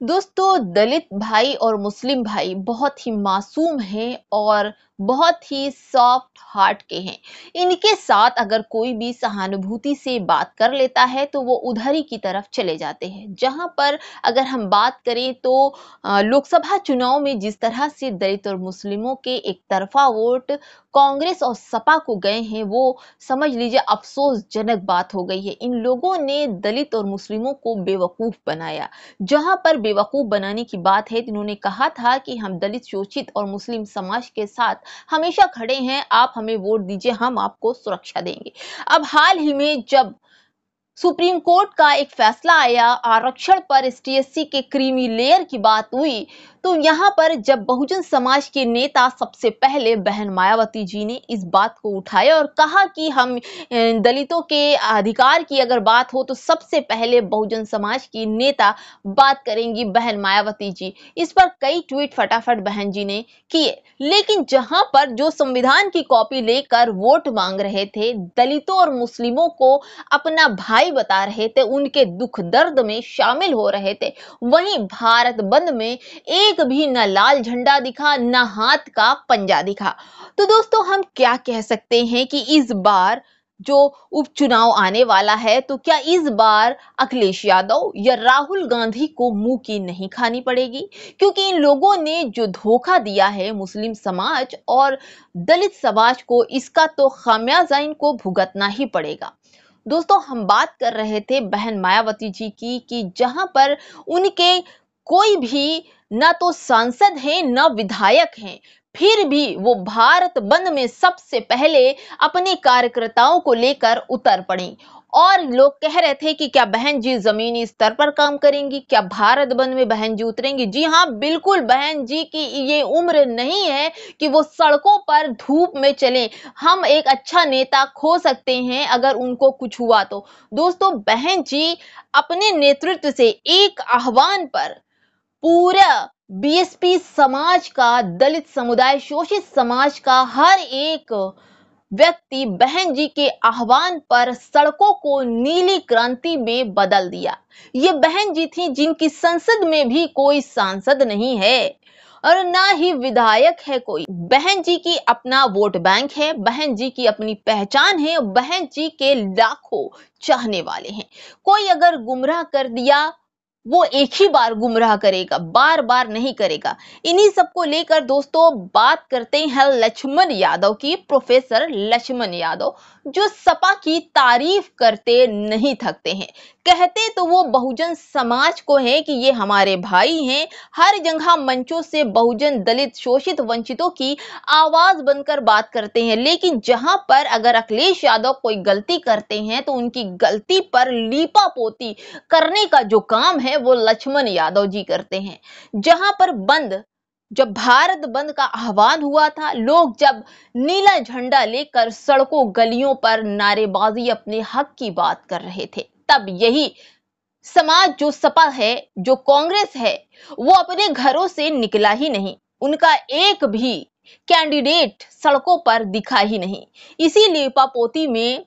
दोस्तों, दलित भाई और मुस्लिम भाई बहुत ही मासूम हैं और बहुत ही सॉफ्ट हार्ट के हैं। इनके साथ अगर कोई भी सहानुभूति से बात कर लेता है तो वो उधर ही की तरफ चले जाते हैं। जहां पर अगर हम बात करें तो लोकसभा चुनाव में जिस तरह से दलित और मुस्लिमों के एक तरफा वोट कांग्रेस और सपा को गए हैं, वो समझ लीजिए अफसोसजनक बात हो गई है। इन लोगों ने दलित और मुस्लिमों को बेवकूफ बनाया। जहां पर बेवकूफ बनाने की बात है, इन्होंने कहा था कि हम दलित शोषित और मुस्लिम समाज के साथ हमेशा खड़े हैं, आप हमें वोट दीजिए, हम आपको सुरक्षा देंगे। अब हाल ही में जब सुप्रीम कोर्ट का एक फैसला आया, आरक्षण पर एसटी/एससी के क्रीमी लेयर की बात हुई, तो यहां पर जब बहुजन समाज के नेता सबसे पहले बहन मायावती जी ने इस बात को उठाया और कहा कि हम दलितों के अधिकार की अगर बात हो तो सबसे पहले बहुजन समाज की नेता बात करेंगी बहन मायावती जी। इस पर कई ट्वीट फटाफट बहन जी ने किए। लेकिन जहां पर जो संविधान की कॉपी लेकर वोट मांग रहे थे, दलितों और मुस्लिमों को अपना भाई बता रहे थे, उनके दुख दर्द में शामिल हो रहे थे, वहीं भारत बंद में एक भी न लाल झंडा दिखा, न हाथ का पंजा दिखा। तो दोस्तों, हम क्या कह सकते हैं कि इस बार जो उपचुनाव आने वाला है, तो क्या इस बार अखिलेश यादव या राहुल गांधी को मुंह की नहीं खानी पड़ेगी? क्योंकि इन लोगों ने जो धोखा दिया है मुस्लिम समाज और दलित समाज को, इसका तो खामियाजा इनको भुगतना ही पड़ेगा। दोस्तों, हम बात कर रहे थे बहन मायावती जी की कि जहां पर उनके कोई भी ना तो सांसद हैं ना विधायक हैं, फिर भी वो भारत बंद में सबसे पहले अपने कार्यकर्ताओं को लेकर उतर पड़ी। और लोग कह रहे थे कि क्या बहन जी जमीनी स्तर पर काम करेंगी, क्या भारत बंद में बहन जी उतरेंगी? जी हाँ, बिल्कुल, बहन जी की ये उम्र नहीं है कि वो सड़कों पर धूप में चलें। हम एक अच्छा नेता खो सकते हैं अगर उनको कुछ हुआ तो। दोस्तों, बहन जी अपने नेतृत्व से एक आह्वान पर पूरा बीएसपी समाज का, दलित समुदाय, शोषित समाज का हर एक व्यक्ति बहन जी के आह्वान पर सड़कों को नीली क्रांति में बदल दिया। ये बहन जी थी जिनकी संसद में भी कोई सांसद नहीं है और ना ही विधायक है कोई। बहन जी की अपना वोट बैंक है, बहन जी की अपनी पहचान है, बहन जी के लाखों चाहने वाले हैं। कोई अगर गुमराह कर दिया, वो एक ही बार गुमराह करेगा, बार बार नहीं करेगा। इन्हीं सबको लेकर दोस्तों बात करते हैं लक्ष्मण यादव की, प्रोफेसर लक्ष्मण यादव, जो सपा की तारीफ करते नहीं थकते हैं। कहते तो वो बहुजन समाज को है कि ये हमारे भाई हैं, हर जगह मंचों से बहुजन, दलित, शोषित, वंचितों की आवाज बनकर बात करते हैं। लेकिन जहां पर अगर अखिलेश यादव कोई गलती करते हैं तो उनकी गलती पर लीपापोती करने का जो काम है वो लक्ष्मण यादव जी करते हैं। जहां पर जब भारत बंद का आह्वान हुआ था, लोग जब नीला झंडा लेकर सड़कों गलियों पर नारेबाजी अपने हक की बात कर रहे थे, तब यही समाज, जो सपा है, जो कांग्रेस है, वो अपने घरों से निकला ही नहीं। उनका एक भी कैंडिडेट सड़कों पर दिखा ही नहीं। इसी लीपापोती में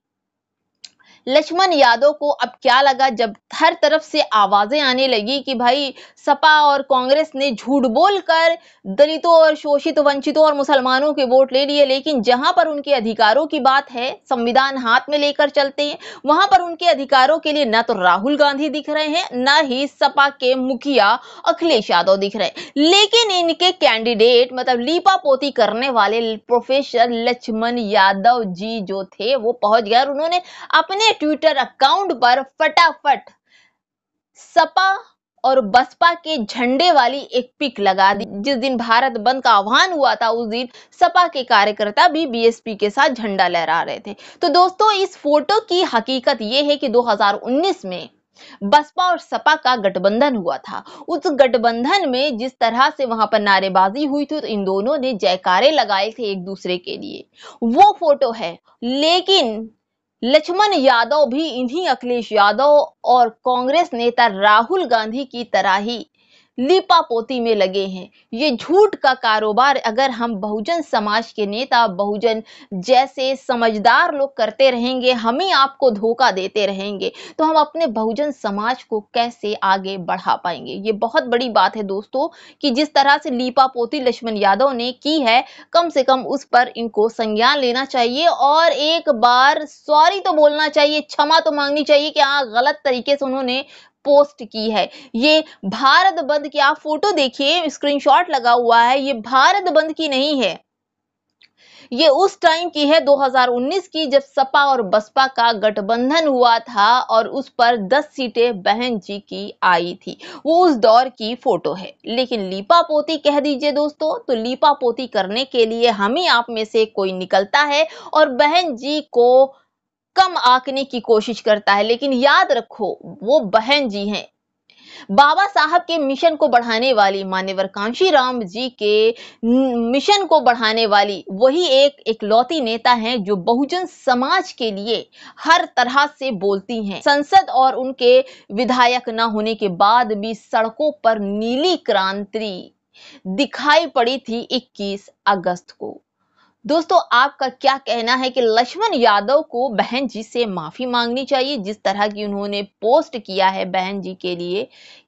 लक्ष्मण यादव को अब क्या लगा, जब हर तरफ से आवाजें आने लगी कि भाई सपा और कांग्रेस ने झूठ बोलकर दलितों और शोषित, वंचितों और मुसलमानों के वोट ले लिए, लेकिन जहां पर उनके अधिकारों की बात है, संविधान हाथ में लेकर चलते हैं, वहां पर उनके अधिकारों के लिए ना तो राहुल गांधी दिख रहे हैं, ना ही सपा के मुखिया अखिलेश यादव दिख रहे हैं। लेकिन इनके कैंडिडेट, मतलब लीपापोती करने वाले प्रोफेसर लक्ष्मण यादव जी जो थे, वो पहुंच गए और उन्होंने अपने ट्विटर अकाउंट पर फटाफट सपा और बसपा के झंडे वाली एक पिक लगा दी। जिस दिन भारत बंद का आह्वान हुआ था, उस दिन सपा के कार्यकर्ता भी बीएसपी के साथ झंडा लहरा रहे थे। तो दोस्तों, इस फोटो की हकीकत यह है कि 2019 में बसपा और सपा का गठबंधन हुआ था। उस गठबंधन में जिस तरह से वहां पर नारेबाजी हुई थी, तो इन दोनों ने जयकारे लगाए थे एक दूसरे के लिए, वो फोटो है। लेकिन लक्ष्मण यादव भी इन्हीं अखिलेश यादव और कांग्रेस नेता राहुल गांधी की तरह ही लीपापोती में लगे हैं। ये झूठ का कारोबार अगर हम बहुजन समाज के नेता, बहुजन जैसे समझदार लोग करते रहेंगे, हम ही आपको धोखा देते रहेंगे, तो हम अपने बहुजन समाज को कैसे आगे बढ़ा पाएंगे। ये बहुत बड़ी बात है दोस्तों कि जिस तरह से लीपापोती लक्ष्मण यादव ने की है, कम से कम उस पर इनको संज्ञान लेना चाहिए और एक बार सॉरी तो बोलना चाहिए, क्षमा तो मांगनी चाहिए कि हाँ गलत तरीके से उन्होंने पोस्ट की है। ये भारत बंद की आप फोटो देखिए, स्क्रीनशॉट लगा हुआ है, ये भारत बंद की नहीं है, ये उस टाइम की है 2019 की, जब सपा और बसपा का गठबंधन हुआ था और उस पर 10 सीटें बहन जी की आई थी। वो उस दौर की फोटो है। लेकिन लीपापोती कह दीजिए दोस्तों, तो लीपापोती करने के लिए हम ही आप में से कोई निकलता है और बहन जी को कम आंकने की कोशिश करता है। लेकिन याद रखो, वो बहन जी हैं, बाबा साहब के मिशन को बढ़ाने वाली, मान्यवर कांशीराम जी के मिशन को बढ़ाने वाली वही एक इकलौती नेता हैं जो बहुजन समाज के लिए हर तरह से बोलती हैं। संसद और उनके विधायक न होने के बाद भी सड़कों पर नीली क्रांति दिखाई पड़ी थी 21 अगस्त को। दोस्तों आपका क्या कहना है कि लक्ष्मण यादव को बहन जी से माफी मांगनी चाहिए, जिस तरह की उन्होंने पोस्ट किया है बहन जी के लिए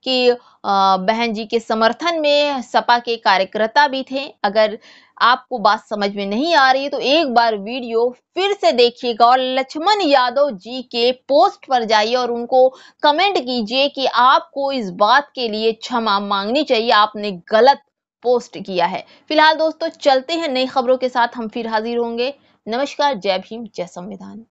कि बहन जी के समर्थन में सपा के कार्यकर्ता भी थे। अगर आपको बात समझ में नहीं आ रही है तो एक बार वीडियो फिर से देखिएगा और लक्ष्मण यादव जी के पोस्ट पर जाइए और उनको कमेंट कीजिए कि आपको इस बात के लिए क्षमा मांगनी चाहिए, आपने गलत पोस्ट किया है। फिलहाल दोस्तों चलते हैं नई खबरों के साथ, हम फिर हाजिर होंगे। नमस्कार, जय भीम, जय संविधान।